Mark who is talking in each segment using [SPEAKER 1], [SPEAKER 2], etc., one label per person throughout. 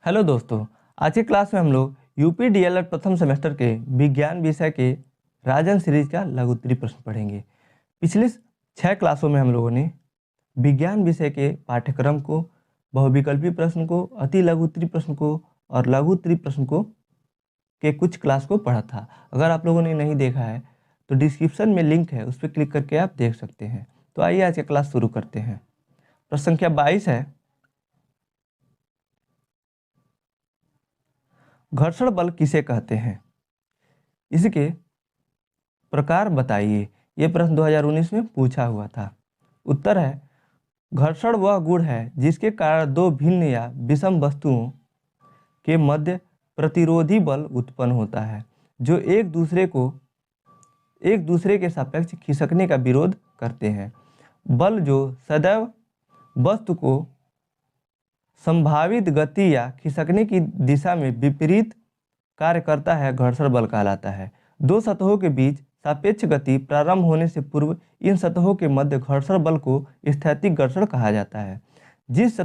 [SPEAKER 1] Hello दोस्तों, आज की क्लास में हम लोग यूपी डीएलएड प्रथम सेमेस्टर के विज्ञान विषय के राजन सीरीज का लघुत्तरीय प्रश्न पढ़ेंगे। पिछले 6 क्लासों में हम लोगों ने विज्ञान विषय के पाठ्यक्रम को, बहुविकल्पी प्रश्न को, अति लघुत्तरीय प्रश्न को और लघुत्तरीय प्रश्न को के कुछ क्लास को पढ़ा था। अगर आप लोगों ने नहीं देखा है तो डिस्क्रिप्शन में लिंक है, उस पर क्लिक करके आप देख सकते हैं। तो आइए आज की क्लास शुरू करते हैं। प्रश्न संख्या 22 है, घर्षण बल किसे कहते हैं? इसके प्रकार बताइए। यह प्रश्न 2019 में पूछा हुआ था। उत्तर है, घर्षण वह गुण है जिसके कारण दो भिन्न या विषम वस्तुओं के मध्य प्रतिरोधी बल उत्पन्न होता है, जो एक दूसरे के सापेक्ष खिसकने का विरोध करते हैं। बल जो सदैव वस्तु को संभावित गति या खिसकने की दिशा में विपरीत कार्य करता है, घर्षण बल कहलाता है। दो सतहों के बीच सापेक्ष गति प्रारंभ होने से पूर्व इन सतहों के मध्य घर्षण बल को स्थैतिक घर्षण कहा जाता है। जिस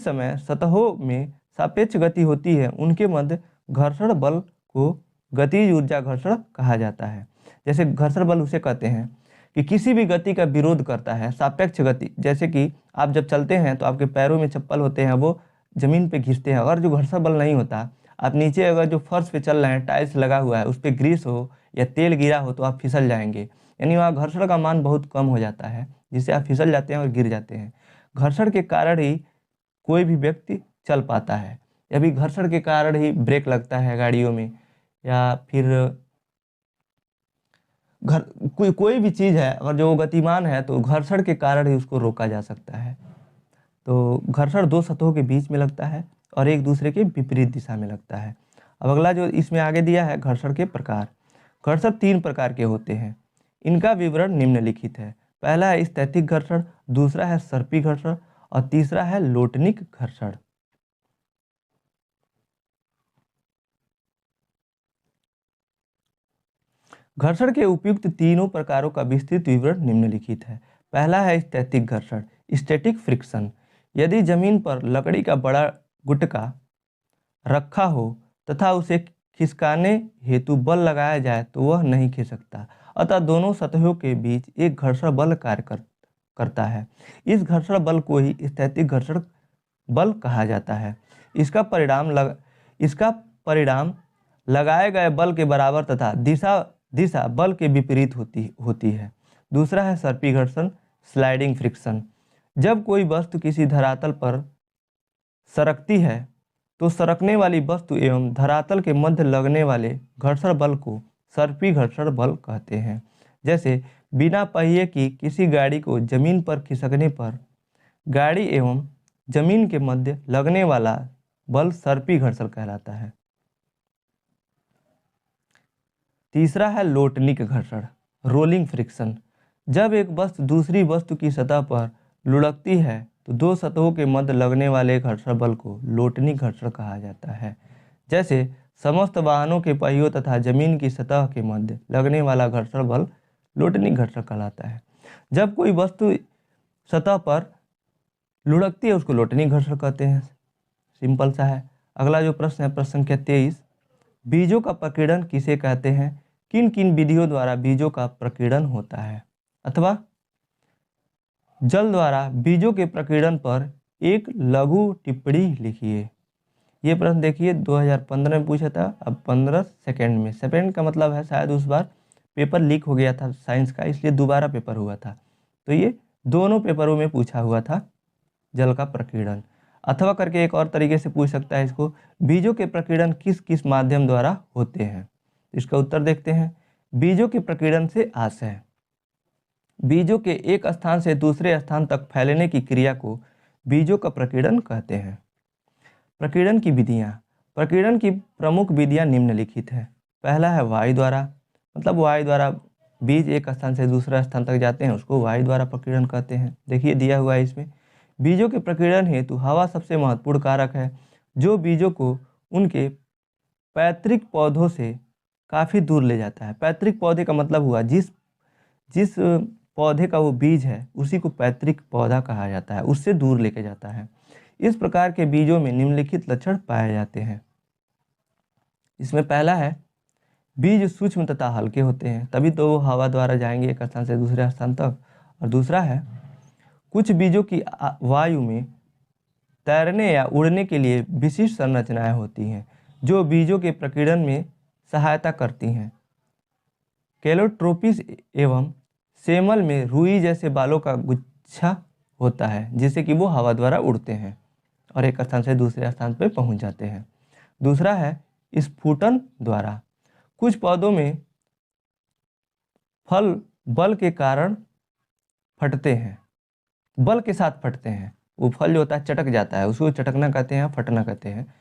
[SPEAKER 1] समय सतहों में सापेक्ष गति होती है, उनके मध्य घर्षण बल को गतिज ऊर्जा घर्षण कहा जाता है। जैसे घर्षण बल उसे कहते हैं कि किसी भी गति का विरोध करता है सापेक्ष गति। जैसे कि आप जब चलते हैं तो आपके पैरों में चप्पल होते हैं, वो जमीन पे घिसते हैं। अगर जो घर्षण बल नहीं होता, आप नीचे अगर जो फर्श पे चल रहे हैं, टाइल्स लगा हुआ है, उस पर ग्रीस हो या तेल गिरा हो तो आप फिसल जाएंगे। यानी वहाँ घर्षण का मान बहुत कम हो जाता है, जिससे आप फिसल जाते हैं और गिर जाते हैं। घर्षण के कारण ही कोई भी व्यक्ति चल पाता है, या भी घर्षण के कारण ही ब्रेक लगता है गाड़ियों में, या फिर कोई भी चीज़ है अगर जो गतिमान है तो घर्षण के कारण ही उसको रोका जा सकता है। तो घर्षण दो सतहों के बीच में लगता है और एक दूसरे के विपरीत दिशा में लगता है। अब अगला जो इसमें आगे दिया है, घर्षण के प्रकार। घर्षण 3 प्रकार के होते हैं, इनका विवरण निम्नलिखित है। पहला है स्थैतिक घर्षण, दूसरा है सर्पी घर्षण और तीसरा है लोटनिक घर्षण। घर्षण के उपयुक्त तीनों प्रकारों का विस्तृत विवरण निम्नलिखित है। पहला है स्थैतिक घर्षण, स्टैटिक फ्रिक्शन। यदि जमीन पर लकड़ी का बड़ा गुटका रखा हो तथा उसे खिसकाने हेतु बल लगाया जाए तो वह नहीं खिसकता, अतः दोनों सतहों के बीच एक घर्षण बल कार्य करता है। इस घर्षण बल को ही स्थैतिक घर्षण बल कहा जाता है। इसका परिणाम लगाए गए बल के बराबर तथा दिशा बल के विपरीत होती है। दूसरा है सर्पी घर्षण, स्लाइडिंग फ्रिक्शन। जब कोई वस्तु किसी धरातल पर सरकती है तो सरकने वाली वस्तु एवं धरातल के मध्य लगने वाले घर्षण बल को सर्पी घर्षण बल कहते हैं। जैसे बिना पहिए की किसी गाड़ी को जमीन पर खिसकने पर गाड़ी एवं जमीन के मध्य लगने वाला बल सर्पी घर्षण कहलाता है। तीसरा है लोटनिक घर्षण, रोलिंग फ्रिक्शन। जब एक वस्तु दूसरी वस्तु की सतह पर लुढ़कती है तो दो सतहों के मध्य लगने वाले घर्षण बल को लोटनिक घर्षण कहा जाता है। जैसे समस्त वाहनों के पहियों तथा जमीन की सतह के मध्य लगने वाला घर्षण बल लोटनिक घर्षण कहलाता है। जब कोई वस्तु सतह पर लुढ़कती है उसको लोटनिक घर्षण कहते हैं। सिंपल सा है। अगला जो प्रश्न है, प्रश्न संख्या 23, बीजों का प्रकीर्णन किसे कहते हैं? किन किन विधियों द्वारा बीजों का प्रकीर्णन होता है? अथवा जल द्वारा बीजों के प्रकीर्णन पर एक लघु टिप्पणी लिखिए। ये प्रश्न देखिए 2015 में पूछा था, अब 15 सेकेंड में। सेकेंड का मतलब है शायद उस बार पेपर लीक हो गया था साइंस का, इसलिए दोबारा पेपर हुआ था। तो ये दोनों पेपरों में पूछा हुआ था जल का प्रकीर्णन। अथवा करके एक और तरीके से पूछ सकता है इसको, बीजों के प्रकीर्णन किस किस माध्यम द्वारा होते हैं? इसका उत्तर देखते हैं। बीजों के प्रकीर्णन से आशय, बीजों के एक स्थान से दूसरे स्थान तक फैलने की क्रिया को बीजों का प्रकीर्णन कहते हैं। प्रकीर्णन की विधियाँ, प्रकीर्णन की प्रमुख विधियाँ निम्नलिखित है। पहला है वायु द्वारा, मतलब वायु द्वारा बीज एक स्थान से दूसरा स्थान तक जाते हैं, उसको वायु द्वारा प्रकीर्णन कहते हैं। देखिए दिया हुआ है इसमें, बीजों के प्रकीर्णन हेतु हवा सबसे महत्वपूर्ण कारक है, जो बीजों को उनके पैतृक पौधों से काफ़ी दूर ले जाता है। पैतृक पौधे का मतलब हुआ जिस पौधे का वो बीज है उसी को पैतृक पौधा कहा जाता है, उससे दूर लेके जाता है। इस प्रकार के बीजों में निम्नलिखित लक्षण पाए जाते हैं। इसमें पहला है, बीज सूक्ष्म तथा हल्के होते हैं, तभी तो वो हवा द्वारा जाएंगे एक स्थान से दूसरे स्थान तक। और दूसरा है, कुछ बीजों की वायु में तैरने या उड़ने के लिए विशिष्ट संरचनाएं होती हैं जो बीजों के प्रकीर्णन में सहायता करती हैं। कैलोट्रोपिस एवं सेमल में रुई जैसे बालों का गुच्छा होता है जिससे कि वो हवा द्वारा उड़ते हैं और एक स्थान से दूसरे स्थान पर पहुंच जाते हैं। दूसरा है, स्फुटन द्वारा। कुछ पौधों में फल बल के कारण फटते हैं, बल के साथ फटते हैं। वो फल जो होता है चटक जाता है, उसको चटकना कहते हैं, फटना कहते हैं।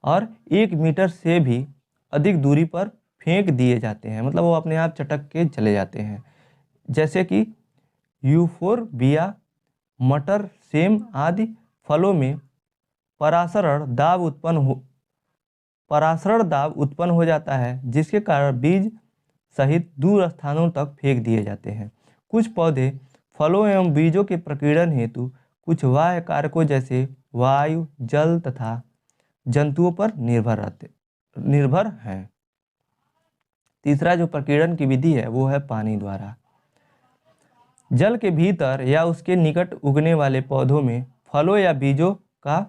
[SPEAKER 1] और 1 मीटर से भी अधिक दूरी पर फेंक दिए जाते हैं, मतलब वो अपने आप चटक के चले जाते हैं। जैसे कि यूफोरबिया, मटर, सेम आदि फलों में परासरण दाब उत्पन्न हो जाता है जिसके कारण बीज सहित दूर स्थानों तक फेंक दिए जाते हैं। कुछ पौधे फलों एवं बीजों के प्रकीर्णन हेतु कुछ बाह्य कारकों जैसे वायु, जल तथा जंतुओं पर निर्भर हैं। तीसरा जो प्रकीर्णन की विधि है वो है पानी द्वारा। जल के भीतर या उसके निकट उगने वाले पौधों में फलों या बीजों का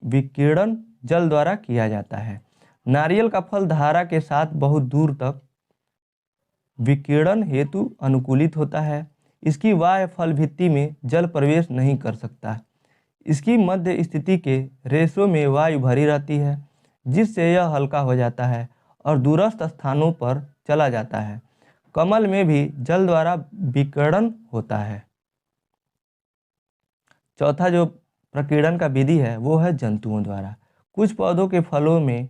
[SPEAKER 1] विकिरण जल द्वारा किया जाता है। नारियल का फल धारा के साथ बहुत दूर तक विकिरण हेतु अनुकूलित होता है। इसकी बाह्य फल भित्ति में जल प्रवेश नहीं कर सकता। इसकी मध्य स्थिति के रेशों में वायु भरी रहती है जिससे यह हल्का हो जाता है और दूरस्थ स्थानों पर चला जाता है। कमल में भी जल द्वारा विकिरण होता है। चौथा जो प्रकीर्णन का विधि है वो है जंतुओं द्वारा। कुछ पौधों के फलों में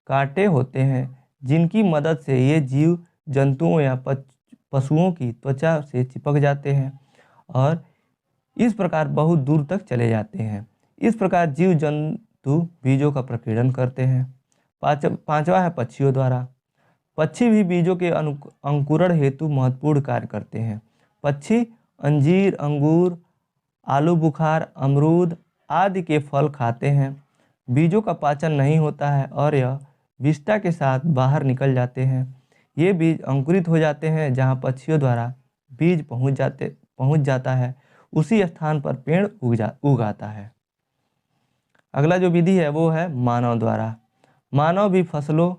[SPEAKER 1] कांटे होते हैं जिनकी मदद से ये जीव जंतुओं या पशुओं की त्वचा से चिपक जाते हैं और इस प्रकार बहुत दूर तक चले जाते हैं। इस प्रकार जीव जंतु बीजों का प्रकीर्णन करते हैं। पांचवा है पक्षियों द्वारा। पक्षी भी बीजों के अंकुरण हेतु महत्वपूर्ण कार्य करते हैं। पक्षी अंजीर, अंगूर, आलू बुखार, अमरूद आदि के फल खाते हैं। बीजों का पाचन नहीं होता है और यह विष्ठा के साथ बाहर निकल जाते हैं। ये बीज अंकुरित हो जाते हैं जहाँ पक्षियों द्वारा बीज पहुँच जाता है, उसी स्थान पर पेड़ उगाता है। अगला जो विधि है वो है मानव द्वारा। मानव भी फसलों,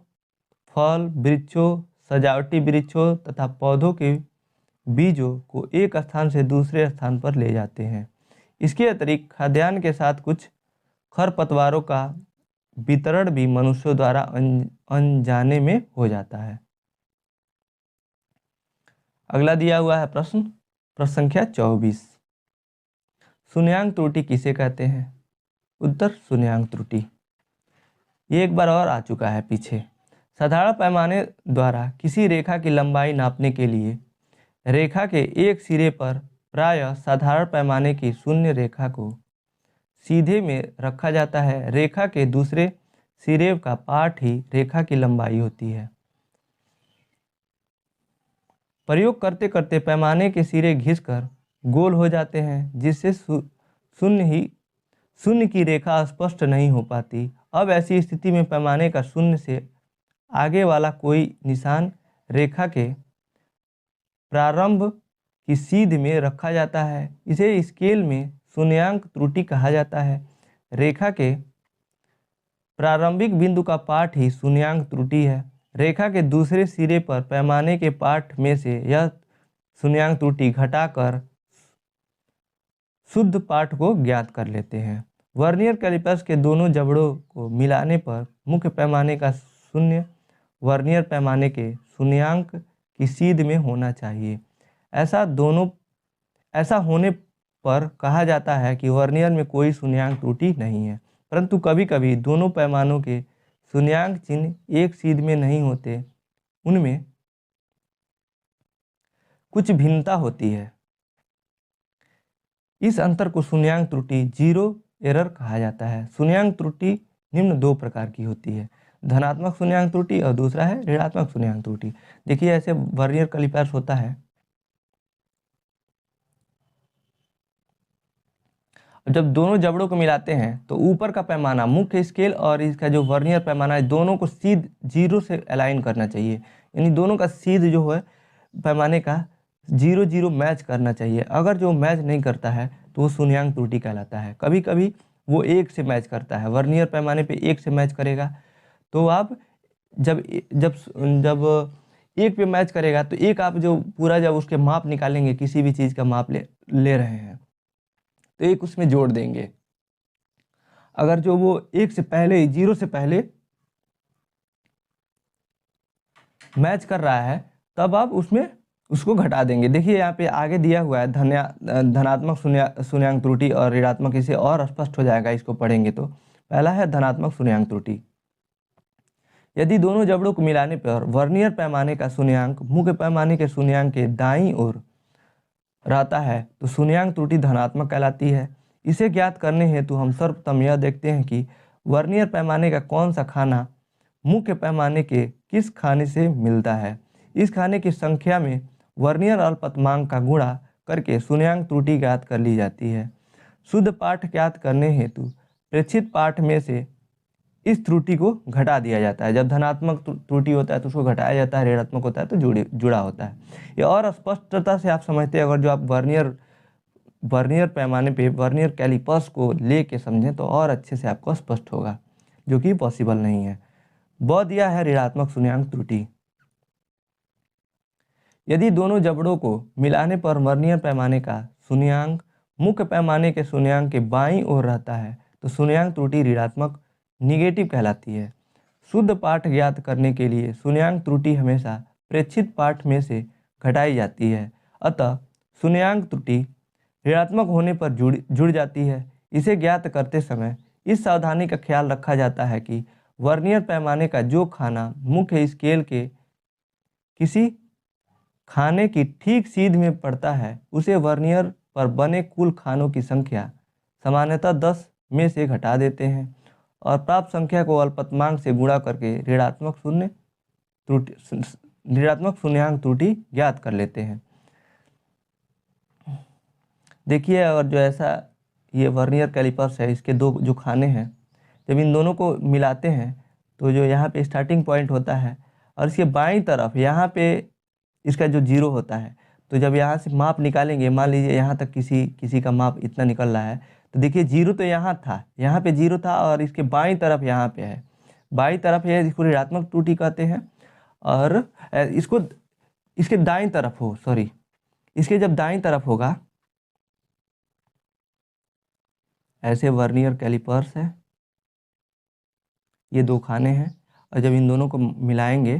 [SPEAKER 1] फल, वृक्षों, सजावटी वृक्षों तथा पौधों के बीजों को एक स्थान से दूसरे स्थान पर ले जाते हैं। इसके अतिरिक्त खाद्यान्न के साथ कुछ खरपतवारों का वितरण भी मनुष्यों द्वारा अनजाने में हो जाता है। अगला दिया हुआ है प्रश्न संख्या 24। शून्यांक त्रुटि किसे कहते हैं? उत्तर शून्यांक त्रुटि। ये एक बार और आ चुका है पीछे। साधारण पैमाने द्वारा किसी रेखा की लंबाई नापने के लिए रेखा के एक सिरे पर प्रायः साधारण पैमाने की शून्य रेखा को सीधे में रखा जाता है। रेखा के दूसरे सिरे का पार्ट ही रेखा की लंबाई होती है। प्रयोग करते करते पैमाने के सिरे घिसकर गोल हो जाते हैं जिससे शून्य की रेखा स्पष्ट नहीं हो पाती। अब ऐसी स्थिति में पैमाने का शून्य से आगे वाला कोई निशान रेखा के प्रारंभ की सीध में रखा जाता है। इसे स्केल में शून्यांक त्रुटि कहा जाता है। रेखा के प्रारंभिक बिंदु का पार्ट ही शून्यांक त्रुटि है। रेखा के दूसरे सिरे पर पैमाने के पार्ट में से यह शून्यांक त्रुटि घटाकर शुद्ध पार्ट को ज्ञात कर लेते हैं। वर्नियर कैलिपर्स के दोनों जबड़ों को मिलाने पर मुख्य पैमाने का शून्य वर्नियर पैमाने के शून्यांक की सीध में होना चाहिए। ऐसा होने पर कहा जाता है कि वर्नियर में कोई शून्यांक त्रुटि नहीं है। परंतु कभी कभी दोनों पैमानों के शून्यांक चिन्ह एक सीध में नहीं होते, उनमें कुछ भिन्नता होती है। इस अंतर को शून्यांक त्रुटि जीरो एरर कहा जाता है। शून्यांक त्रुटि निम्न दो प्रकार की होती है, धनात्मक शून्यांक त्रुटि और दूसरा है ऋणात्मक शून्यांक त्रुटि। देखिए ऐसे वर्नियर कैलिपर्स होता है जब दोनों जबड़ों को मिलाते हैं तो ऊपर का पैमाना मुख्य स्केल और इसका जो वर्नियर पैमाना है दोनों को सीध 0 से अलाइन करना चाहिए, यानी दोनों का सीध जो है पैमाने का 0-0 मैच करना चाहिए। अगर जो मैच नहीं करता है तो वो शून्यांक त्रुटि कहलाता है। कभी कभी वो 1 से मैच करता है, वर्नियर पैमाने पे 1 से मैच करेगा तो आप जब जब जब 1 पे मैच करेगा तो एक आप जो पूरा जब उसके माप निकालेंगे, किसी भी चीज़ का माप ले रहे हैं तो एक उसमें जोड़ देंगे। अगर जो वो 1 से पहले 0 से पहले मैच कर रहा है तब आप उसमें उसको घटा देंगे। देखिए यहाँ पे आगे दिया हुआ है धनात्मक शून्यांक त्रुटि और ऋणात्मक, इसे और स्पष्ट हो जाएगा इसको पढ़ेंगे तो। पहला है धनात्मक शून्यांक त्रुटि। यदि दोनों जबड़ों को मिलाने पर वर्नियर पैमाने का शून्यांक मुख्य पैमाने के शून्यांक के दाईं ओर रहता है तो शून्यांक त्रुटि धनात्मक कहलाती है। इसे ज्ञात करने हेतु हम सर्वप्रथम यह देखते हैं कि वर्नियर पैमाने का कौन सा खाना मुख्य पैमाने के किस खाने से मिलता है। इस खाने की संख्या में वर्नियर अल्पतमांक का गुणा करके शून्यांक त्रुटि ज्ञात कर ली जाती है। शुद्ध पाठ ज्ञात करने हेतु प्रेक्षित पाठ में से इस त्रुटि को घटा दिया जाता है। जब धनात्मक त्रुटि होता है तो उसको घटाया जाता है, ऋणात्मक होता है तो जुड़ा होता है। ये और स्पष्टता से आप समझते हैं अगर जो आप वर्नियर पैमाने पे वर्नियर कैलिपर्स को लेके समझें तो और अच्छे से आपको स्पष्ट होगा, जो कि पॉसिबल नहीं है। दिया है ऋणात्मक शून्यांक त्रुटि। यदि दोनों जबड़ों को मिलाने पर वर्नियर पैमाने का शून्यांक मुख्य पैमाने के शून्यांक के बाईं ओर रहता है तो शून्यांक त्रुटि ऋणात्मक निगेटिव कहलाती है। शुद्ध पाठ ज्ञात करने के लिए शून्यांक त्रुटि हमेशा प्रेक्षित पाठ में से घटाई जाती है, अतः शून्यांक त्रुटि ऋणात्मक होने पर जुड़ जाती है। इसे ज्ञात करते समय इस सावधानी का ख्याल रखा जाता है कि वर्नियर पैमाने का जो खाना मुख्य स्केल के किसी खाने की ठीक सीध में पड़ता है उसे वर्नियर पर बने कुल खानों की संख्या सामान्यतः 10 में से घटा देते हैं और प्राप्त संख्या को अल्पतमांक से गुणा करके ऋणात्मक शून्यांक त्रुटि ज्ञात कर लेते हैं। देखिए, और जो ऐसा ये वर्नियर कैलिपर्स है, इसके दो जो खाने हैं, जब इन दोनों को मिलाते हैं तो जो यहाँ पे स्टार्टिंग पॉइंट होता है और इसके बाईं तरफ यहाँ पे इसका जो 0 होता है, तो जब यहाँ से माप निकालेंगे, मान लीजिए यहाँ तक किसी का माप इतना निकल रहा है तो देखिए 0 तो यहाँ था, यहाँ पे 0 था और इसके बाईं तरफ यहाँ पे है, बाईं तरफ है, इसको ऋणात्मक त्रुटि कहते हैं। और इसको इसके दाईं तरफ हो सॉरी इसके जब दाईं तरफ होगा, ऐसे वर्नियर कैलिपर्स है, ये दो खाने हैं और जब इन दोनों को मिलाएंगे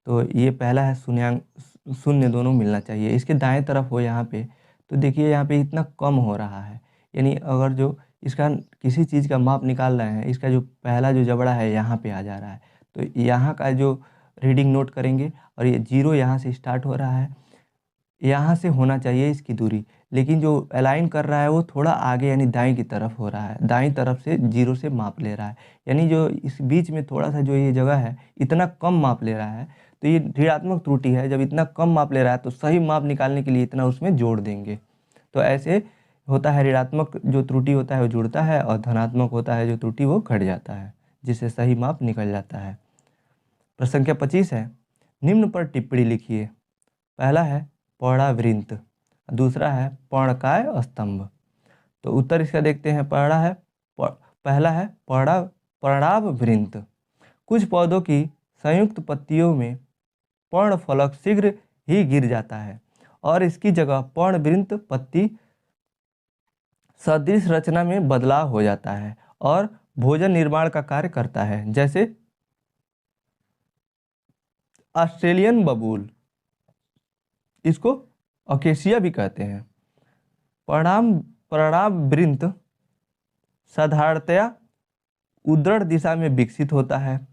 [SPEAKER 1] तो ये पहला है शून्य दोनों मिलना चाहिए। इसके दाएं तरफ हो यहाँ पे तो देखिए यहाँ पे इतना कम हो रहा है, यानी अगर जो इसका किसी चीज़ का माप निकाल रहे हैं, इसका जो पहला जो जबड़ा है यहाँ पे आ जा रहा है, तो यहाँ का जो रीडिंग नोट करेंगे और ये 0 यहाँ से स्टार्ट हो रहा है, यहाँ से होना चाहिए इसकी दूरी, लेकिन जो अलाइन कर रहा है वो थोड़ा आगे यानी दाईं की तरफ हो रहा है, दाईं तरफ से 0 से माप ले रहा है, यानी जो इस बीच में थोड़ा सा जो ये जगह है इतना कम माप ले रहा है, तो ये ऋणात्मक त्रुटि है। जब इतना कम माप ले रहा है तो सही माप निकालने के लिए इतना उसमें जोड़ देंगे। तो ऐसे होता है, ऋणात्मक जो त्रुटि होता है वो जुड़ता है और धनात्मक होता है जो त्रुटि वो घट जाता है, जिससे सही माप निकल जाता है। प्रश्न संख्या 25 है, निम्न पर टिप्पणी लिखिए। पहला है पर्णावृंत, दूसरा है पर्णकाय स्तंभ। तो उत्तर इसका देखते हैं। पहला है पर्णावृंत। कुछ पौधों की संयुक्त पत्तियों में पर्णफलक शीघ्र ही गिर जाता है और इसकी जगह पर्णवृंत पत्ती सदृश रचना में बदलाव हो जाता है और भोजन निर्माण का कार्य करता है, जैसे ऑस्ट्रेलियन बबूल, इसको अकेसिया भी कहते हैं। पर्णावृंत साधारणतया उद्दड़ दिशा में विकसित होता है,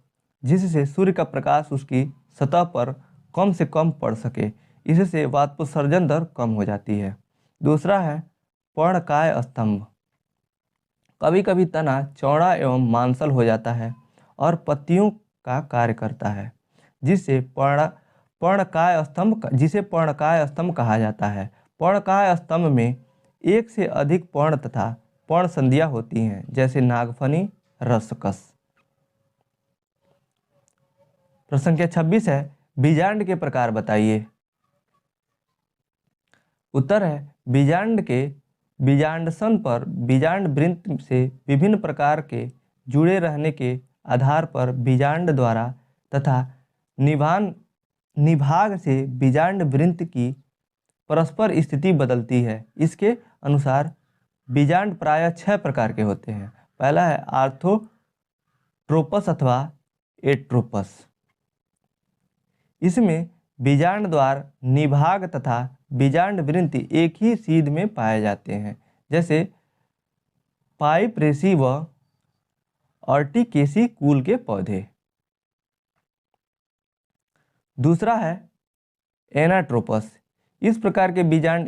[SPEAKER 1] जिससे सूर्य का प्रकाश उसकी सतह पर कम से कम पड़ सके, इससे वाष्पोत्सर्जन दर कम हो जाती है। दूसरा है पर्णकाय स्तंभ। कभी कभी तना चौड़ा एवं मांसल हो जाता है और पत्तियों का कार्य करता है, जिसे पर्णकाय स्तंभ कहा जाता है। पर्णकाय स्तंभ में एक से अधिक पर्ण तथा पर्ण संधियां होती हैं, जैसे नागफनी, रसकस। प्रश्न संख्या 26 है, बीजांड के प्रकार बताइए। उत्तर है, बीजांड के बीजांडसन पर बीजांड वृत्त से विभिन्न प्रकार के जुड़े रहने के आधार पर बीजांड द्वारा तथा निभाग से बीजांड वृत्त की परस्पर स्थिति बदलती है। इसके अनुसार बीजांड प्रायः 6 प्रकार के होते हैं। पहला है आर्थोट्रोपस अथवा एट्रोपस। इसमें बीजांड द्वार, निभाग तथा बीजांड वृत्ति एक ही सीध में पाए जाते हैं, जैसे पाइपरेसी व अर्टिकेसी कुल के पौधे। दूसरा है एनाट्रोपस। इस प्रकार के बीजांड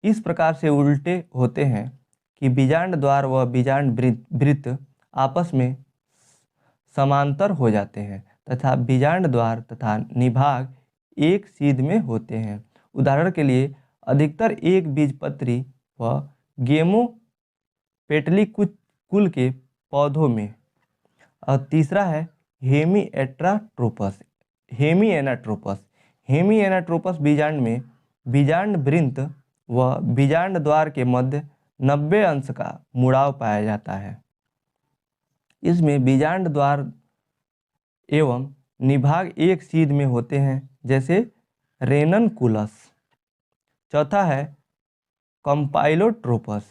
[SPEAKER 1] इस प्रकार से उल्टे होते हैं कि बीजांड द्वार व बीजांड वृत्त आपस में समांतर हो जाते हैं तथा बीजांड द्वार तथा निभाग एक सीध में होते हैं। उदाहरण के लिए अधिकतर एक बीजपत्री व गेमोपेटली कुल के पौधों में। और तीसरा है हेमिएनाट्रोपस बीजांड में बीजांड वृत्त व बीजांड द्वार के मध्य 90 अंश का मुड़ाव पाया जाता है। इसमें बीजांड द्वार एवं निभाग एक सीध में होते हैं, जैसे रेननकुलस। चौथा है कंपाइलोट्रोपस।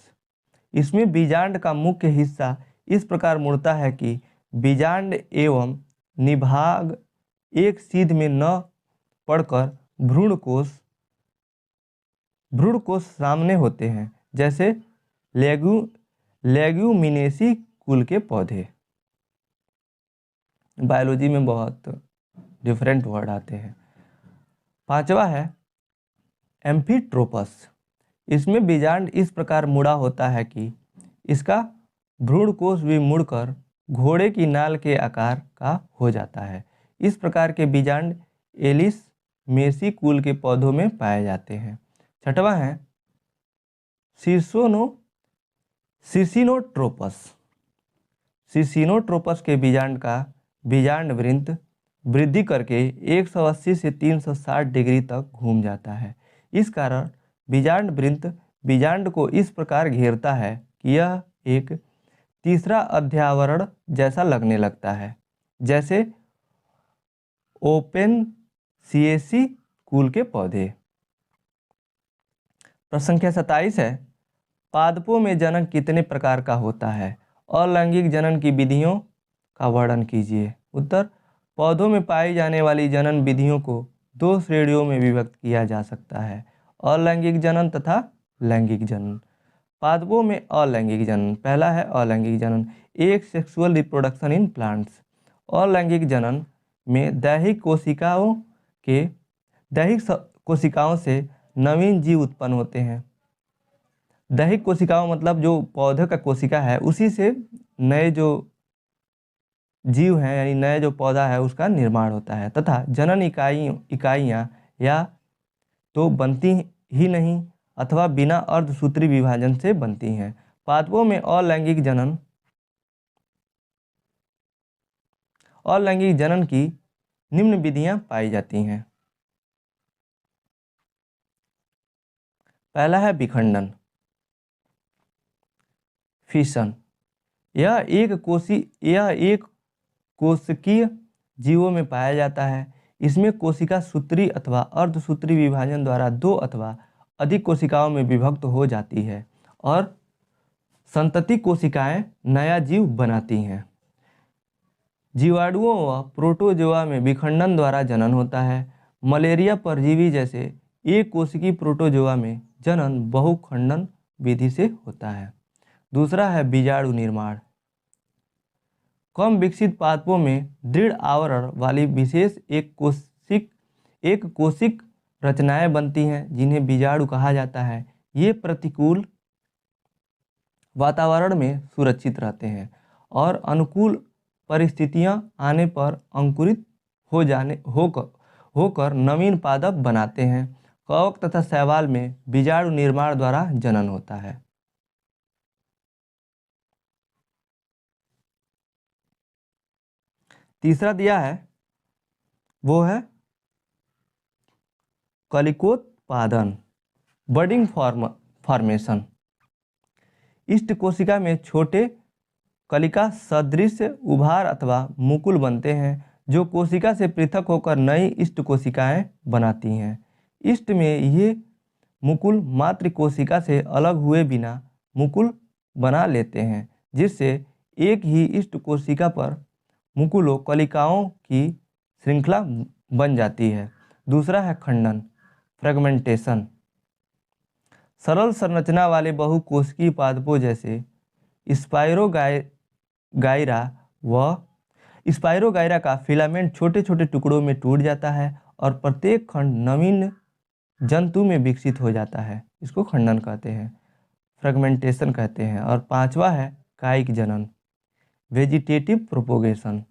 [SPEAKER 1] इसमें बीजांड का मुख्य हिस्सा इस प्रकार मुड़ता है कि बीजांड एवं निभाग एक सीध में न पड़कर भ्रूण कोश सामने होते हैं, जैसे लेग्यूमिनेसी कुल के पौधे। बायोलॉजी में बहुत डिफरेंट वर्ड आते हैं। पांचवा है एम्फीट्रोपस। इसमें बीजांड इस प्रकार मुड़ा होता है कि इसका भ्रूणकोश भी मुड़कर घोड़े की नाल के आकार का हो जाता है। इस प्रकार के बीजांड एलिस मेसी कुल के पौधों में पाए जाते हैं। छठवां है सिसिनोट्रोपस के बीजांड का बीजांड वृत्त वृद्धि करके 180 से 360 डिग्री तक घूम जाता है। इस कारण बीजांड वृत्त बीजांड को इस प्रकार घेरता है कि यह एक तीसरा अध्यावरण जैसा लगने लगता है, जैसे ओपेनसिएसी कुल के पौधे। प्रश्न संख्या 27 है, पादपों में जनन कितने प्रकार का होता है? अलैंगिक जनन की विधियों का वर्णन कीजिए। उत्तर, पौधों में पाई जाने वाली जनन विधियों को 2 श्रेणियों में विभक्त किया जा सकता है, अलैंगिक जनन तथा लैंगिक जनन। पादपों में अलैंगिक जनन। पहला है अलैंगिक जनन, एक सेक्सुअल रिप्रोडक्शन इन प्लांट्स। अलैंगिक जनन में दैहिक कोशिकाओं से नवीन जीव उत्पन्न होते हैं। दैहिक कोशिकाओं मतलब जो पौधे का कोशिका है, उसी से नए जो जीव हैं यानी नए जो पौधा है उसका निर्माण होता है, तथा जनन इकाइयाँ या तो बनती ही नहीं अथवा बिना अर्धसूत्री विभाजन से बनती हैं। पादपों में अलैंगिक जनन की निम्न विधियां पाई जाती हैं। पहला है विखंडन, फिशन। यह एक कोशिकीय जीवों में पाया जाता है। इसमें कोशिका सूत्री अथवा अर्धसूत्री विभाजन द्वारा 2 अथवा अधिक कोशिकाओं में विभक्त हो जाती है और संतति कोशिकाएं नया जीव बनाती हैं। जीवाणुओं व प्रोटोजोआ में विखंडन द्वारा जनन होता है। मलेरिया परजीवी जैसे एक कोशिकीय प्रोटोजोआ में जनन बहुखंडन विधि से होता है। दूसरा है बीजाणु निर्माण। कम विकसित पादपों में दृढ़ आवरण वाली विशेष एक कोशिक रचनाएं बनती हैं, जिन्हें बीजाणु कहा जाता है। ये प्रतिकूल वातावरण में सुरक्षित रहते हैं और अनुकूल परिस्थितियां आने पर अंकुरित होकर नवीन पादप बनाते हैं। कवक तथा शैवाल में बीजाणु निर्माण द्वारा जनन होता है। तीसरा दिया है वो है कलिकोत्पादन, बडिंग फॉर्मेशन। इष्ट कोशिका में छोटे कलिका सदृश उभार अथवा मुकुल बनते हैं जो कोशिका से पृथक होकर नई इष्ट कोशिकाएं बनाती हैं। इष्ट में ये मुकुल मात्र कोशिका से अलग हुए बिना मुकुल बना लेते हैं, जिससे एक ही इष्ट कोशिका पर मुकुलों कलिकाओं की श्रृंखला बन जाती है। दूसरा है खंडन, फ्रेगमेंटेशन। सरल संरचना वाले बहुकोशिकीय पादपों जैसे स्पाइरोगाइरा का फिलामेंट छोटे छोटे टुकड़ों में टूट जाता है और प्रत्येक खंड नवीन जंतु में विकसित हो जाता है। इसको खंडन कहते हैं, फ्रेगमेंटेशन कहते हैं। और पांचवा है कायिक जनन, वेजिटेटिव प्रोपोगेशन।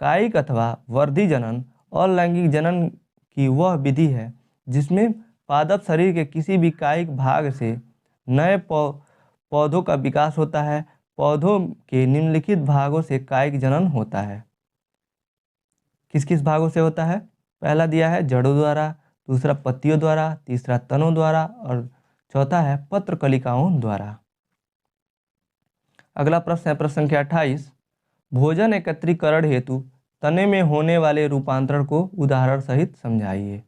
[SPEAKER 1] कायिक अथवा वर्धी जनन अलैंगिक जनन की वह विधि है जिसमें पादप शरीर के किसी भी कायिक भाग से नए पौधों का विकास होता है। पौधों के निम्नलिखित भागों से कायिक जनन होता है। किस किस भागों से होता है? पहला दिया है जड़ों द्वारा, दूसरा पत्तियों द्वारा, तीसरा तनों द्वारा और चौथा है पत्र कलिकाओं द्वारा। अगला प्रश्न है प्रश्न संख्या 28। भोजन एकत्रीकरण हेतु तने में होने वाले रूपांतरण को उदाहरण सहित समझाइए।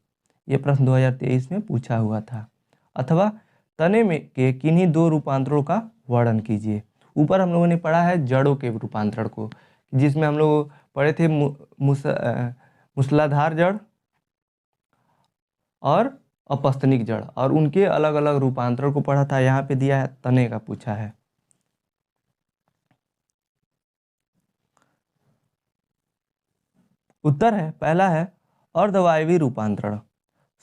[SPEAKER 1] ये प्रश्न 2023 में पूछा हुआ था। अथवा तने में के किन्हीं दो रूपांतरों का वर्णन कीजिए। ऊपर हम लोगों ने पढ़ा है जड़ों के रूपांतरण को, जिसमें हम लोग पढ़े थे मूसलाधार जड़ और अपस्तनिक जड़, और उनके अलग अलग रूपांतरण को पढ़ा था। यहाँ पे दिया है तने का पूछा है। उत्तर है पहला है अर्धवायवीय रूपांतरण,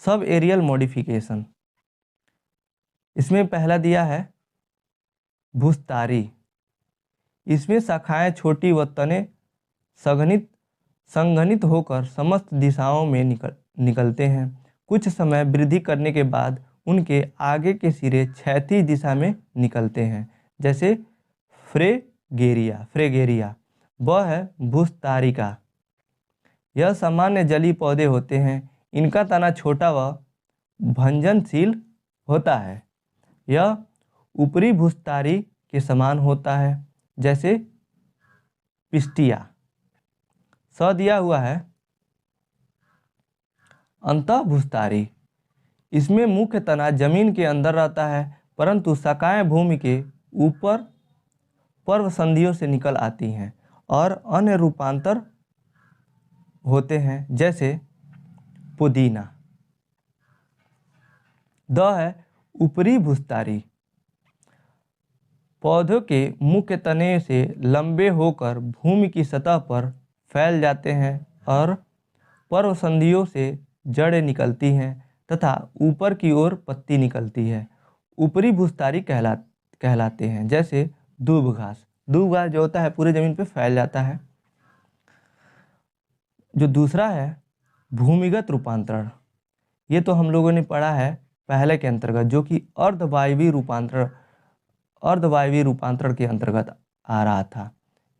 [SPEAKER 1] सब एरियल मॉडिफिकेशन। इसमें पहला दिया है भूस्तारी। इसमें शाखाएं छोटी व तने संघनित होकर समस्त दिशाओं में निकलते हैं। कुछ समय वृद्धि करने के बाद उनके आगे के सिरे क्षैतिज दिशा में निकलते हैं, जैसे फ्रेगेरिया। वह है भूस्तारिका। यह सामान्य जलीय पौधे होते हैं। इनका तना छोटा व भंजनशील होता है। यह ऊपरी भूस्तारी के समान होता है, जैसे पिस्टिया। स दिया हुआ है अंतःभूस्तारी। इसमें मुख्य तना जमीन के अंदर रहता है, परंतु शाखाएं भूमि के ऊपर पर्वसंधियों से निकल आती हैं और अन्य रूपांतर होते हैं, जैसे पुदीना। द है ऊपरी भूस्तारी। पौधों के मुख्य तने से लंबे होकर भूमि की सतह पर फैल जाते हैं और पर्वसंधियों से जड़ें निकलती हैं तथा ऊपर की ओर पत्ती निकलती है। ऊपरी भूस्तारी कहलाते हैं, जैसे दूब घास। दूब घास जो होता है पूरी जमीन पे फैल जाता है। जो दूसरा है भूमिगत रूपांतरण, ये तो हम लोगों ने पढ़ा है पहले के अंतर्गत, जो कि अर्धवायवीय रूपांतरण के अंतर्गत आ रहा था,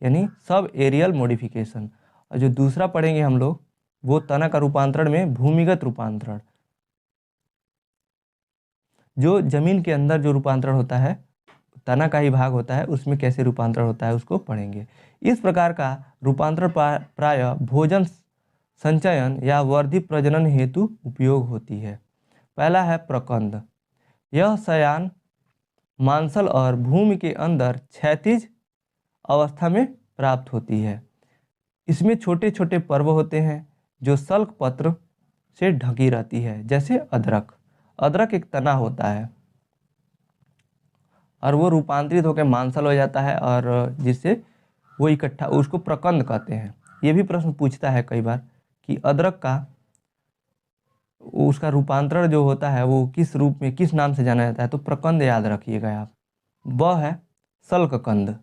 [SPEAKER 1] यानी सब एरियल मॉडिफिकेशन। और जो दूसरा पढ़ेंगे हम लोग वो तना का रूपांतरण में भूमिगत रूपांतरण, जो जमीन के अंदर जो रूपांतरण होता है, तना का ही भाग होता है, उसमें कैसे रूपांतरण होता है उसको पढ़ेंगे। इस प्रकार का रूपांतरण प्रायः भोजन संचयन या वर्धी प्रजनन हेतु उपयोग होती है। पहला है प्रकंद। यह शयान मांसल और भूमि के अंदर क्षैतिज अवस्था में प्राप्त होती है। इसमें छोटे छोटे पर्व होते हैं जो सल्क पत्र से ढकी रहती है, जैसे अदरक। अदरक एक तना होता है और वो रूपांतरित होकर मांसल हो जाता है, और जिससे वो इकट्ठा, उसको प्रकंद कहते हैं। ये भी प्रश्न पूछता है कई बार कि अदरक का उसका रूपांतरण जो होता है वो किस रूप में, किस नाम से जाना जाता है, तो प्रकंद याद रखिएगा आप। वह है सल्ककंद।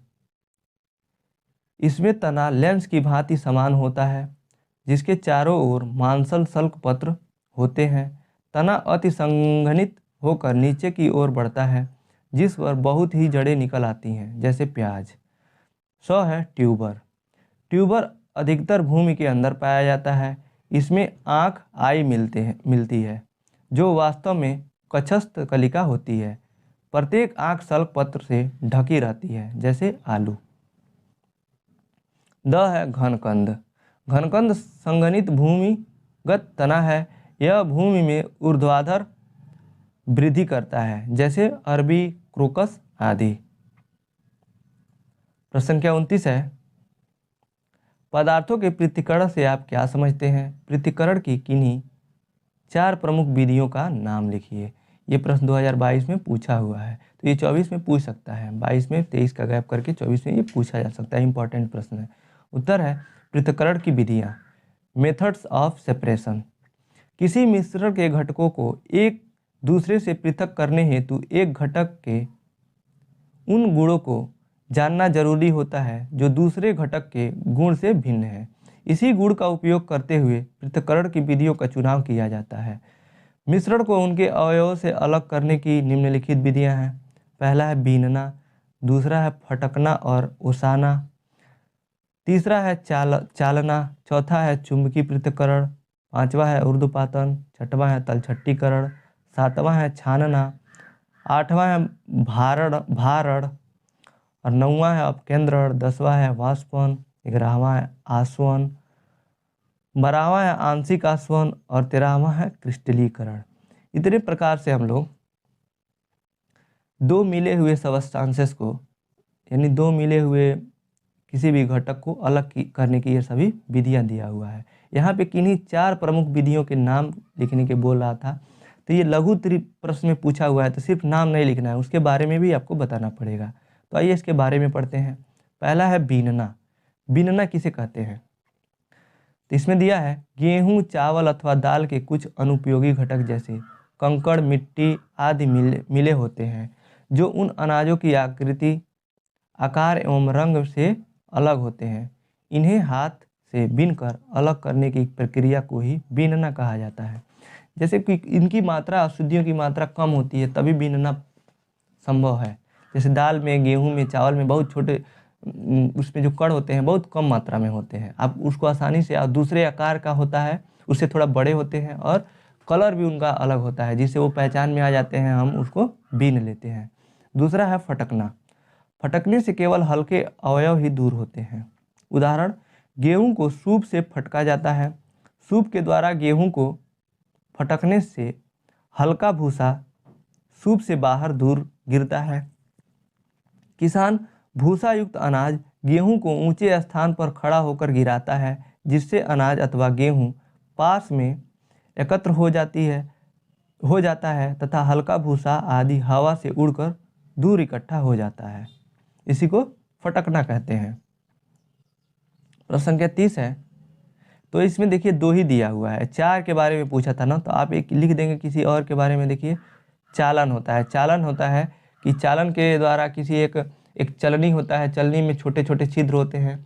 [SPEAKER 1] इसमें तना लेंस की भांति समान होता है, जिसके चारों ओर मांसल सल्क पत्र होते हैं तना अति संघनित होकर नीचे की ओर बढ़ता है, जिस पर बहुत ही जड़ें निकल आती हैं, जैसे प्याज। 100 है ट्यूबर। ट्यूबर अधिकतर भूमि के अंदर पाया जाता है। इसमें आँख आई मिलती है, जो वास्तव में कक्षस्थ कलिका होती है। प्रत्येक आँख सल्क पत्र से ढकी रहती है, जैसे आलू। द है घनकंद। घनकंद संघनित भूमिगत तना है। यह भूमि में ऊर्ध्वाधर वृद्धि करता है, जैसे अरबी, क्रोकस आदि। प्रश्न संख्या 29 है, पदार्थों के पृथक्करण से आप क्या समझते हैं? पृथक्करण की किन्हीं 4 प्रमुख विधियों का नाम लिखिए। ये प्रश्न 2022 में पूछा हुआ है, तो ये 24 में पूछ सकता है। 22 में 23 का गैप करके 24 में ये पूछा जा सकता है। इंपॉर्टेंट प्रश्न है। उत्तर है पृथक्करण की विधियाँ, मेथड्स ऑफ सेपरेशन। किसी मिश्रण के घटकों को एक दूसरे से पृथक करने हेतु एक घटक के उन गुणों को जानना जरूरी होता है जो दूसरे घटक के गुण से भिन्न है। इसी गुण का उपयोग करते हुए पृथक्करण की विधियों का चुनाव किया जाता है। मिश्रण को उनके अवयवों से अलग करने की निम्नलिखित विधियां हैं। पहला है बीनना, दूसरा है फटकना और ओसाना, तीसरा है चालना, चौथा है चुंबकीय पृथक्करण, पांचवा है ऊर्ध्वपातन, छठवां है तलछट्टीकरण, सातवां है छानना, आठवां है भारण और नौवां है अपकेंद्रण, 10वां है वाष्पन, 11वां है आसवन, 12वां है आंशिक आसवन और 13वां है क्रिस्टलीकरण। इतने प्रकार से हम लोग दो मिले हुए सबस्टांसेस को, यानी दो मिले हुए किसी भी घटक को अलग करने की ये सभी विधियां दिया हुआ है। यहाँ पे किन्हीं 4 प्रमुख विधियों के नाम लिखने के बोल रहा था, तो ये लघु प्रश्न में पूछा हुआ है, तो सिर्फ नाम नहीं लिखना है, उसके बारे में भी आपको बताना पड़ेगा। तो आइए इसके बारे में पढ़ते हैं। पहला है बीनना। बीनना किसे कहते हैं? तो इसमें दिया है गेहूं, चावल अथवा दाल के कुछ अनुपयोगी घटक जैसे कंकड़, मिट्टी आदि मिले होते हैं, जो उन अनाजों की आकृति, आकार एवं रंग से अलग होते हैं। इन्हें हाथ से बीनकर अलग करने की प्रक्रिया को ही बीनना कहा जाता है। जैसे कि इनकी मात्रा, अशुद्धियों की मात्रा कम होती है, तभी बीनना संभव है। जैसे दाल में, गेहूं में, चावल में बहुत छोटे उसमें जो कण होते हैं बहुत कम मात्रा में होते हैं। आप उसको आसानी से, दूसरे आकार का होता है, उससे थोड़ा बड़े होते हैं और कलर भी उनका अलग होता है, जिससे वो पहचान में आ जाते हैं, हम उसको बीन लेते हैं। दूसरा है फटकना। फटकने से केवल हल्के अवयव ही दूर होते हैं। उदाहरण, गेहूं को सूप से फटका जाता है। सूप के द्वारा गेहूं को फटकने से हल्का भूसा सूप से बाहर दूर गिरता है। किसान भूसा युक्त अनाज गेहूं को ऊंचे स्थान पर खड़ा होकर गिराता है, जिससे अनाज अथवा गेहूं पास में एकत्र हो जाता है तथा हल्का भूसा आदि हवा से उड़कर दूर इकट्ठा हो जाता है। इसी को फटकना कहते हैं। प्रश्न संख्या 30 है, तो इसमें देखिए 2 ही दिया हुआ है। 4 के बारे में पूछा था ना, तो आप एक लिख देंगे किसी और के बारे में। देखिए चालन होता है। चालन होता है कि चालन के द्वारा किसी एक चलनी होता है, चलनी में छोटे छोटे छिद्र होते हैं।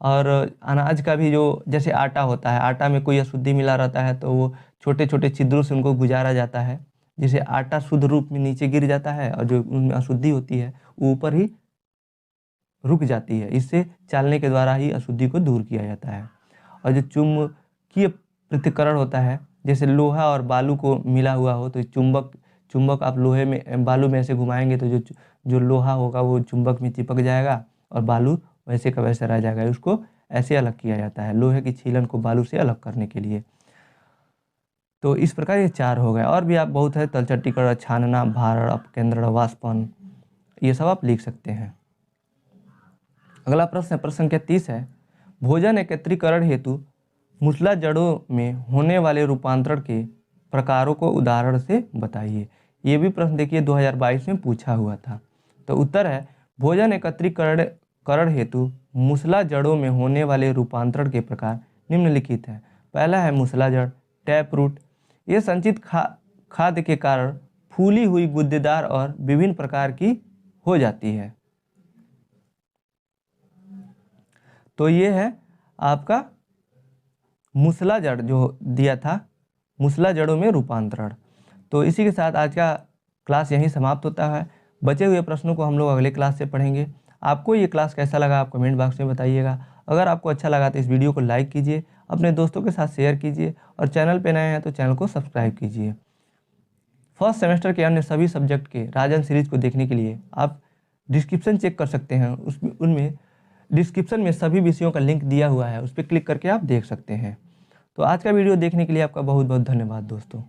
[SPEAKER 1] और अनाज का भी, जो जैसे आटा होता है, आटा में कोई अशुद्धि मिला रहता है तो वो छोटे छोटे छिद्रों से उनको गुजारा जाता है, जिससे आटा शुद्ध रूप में नीचे गिर जाता है और जो उनमें अशुद्धि होती है वो ऊपर ही रुक जाती है। इससे चालने के द्वारा ही अशुद्धि को दूर किया जाता है। और जो चुंबकीय पृथक्करण होता है, जैसे लोहा और बालू को मिला हुआ हो, तो चुंबक आप लोहे में, बालू में ऐसे घुमाएंगे तो जो लोहा होगा वो चुंबक में चिपक जाएगा और बालू वैसे का वैसे रह जाएगा। उसको ऐसे अलग किया जाता है, लोहे की छीलन को बालू से अलग करने के लिए। तो इस प्रकार ये 4 हो गए। और भी आप बहुत है, तलछट्टीकरण, छानना, भारण, अपकेंद्रण, वाष्पन, ये सब आप लिख सकते हैं। अगला प्रश्न है, प्रश्न संख्या 30 है, भोजन एकत्रीकरण हेतु मूसला जड़ों में होने वाले रूपांतरण के प्रकारों को उदाहरण से बताइए। ये भी प्रश्न देखिए 2022 में पूछा हुआ था। तो उत्तर है, भोजन एकत्रीकरण हेतु मूसला जड़ों में होने वाले रूपांतरण के प्रकार निम्नलिखित है। पहला है मूसला जड़, टैप रूट। ये संचित खाद्य के कारण फूली हुई, गुद्देदार और विभिन्न प्रकार की हो जाती है। तो ये है आपका मूसला जड़ जो दिया था, मूसला जड़ों में रूपांतरण। तो इसी के साथ आज का क्लास यहीं समाप्त होता है। बचे हुए प्रश्नों को हम लोग अगले क्लास से पढ़ेंगे। आपको ये क्लास कैसा लगा आप कमेंट बॉक्स में बताइएगा। अगर आपको अच्छा लगा तो इस वीडियो को लाइक कीजिए, अपने दोस्तों के साथ शेयर कीजिए और चैनल पे नए हैं तो चैनल को सब्सक्राइब कीजिए। फर्स्ट सेमेस्टर के अन्य सभी सब्जेक्ट के राजन सीरीज को देखने के लिए आप डिस्क्रिप्शन चेक कर सकते हैं। उनमें डिस्क्रिप्शन में सभी विषयों का लिंक दिया हुआ है, उस पर क्लिक करके आप देख सकते हैं। तो आज का वीडियो देखने के लिए आपका बहुत बहुत धन्यवाद दोस्तों।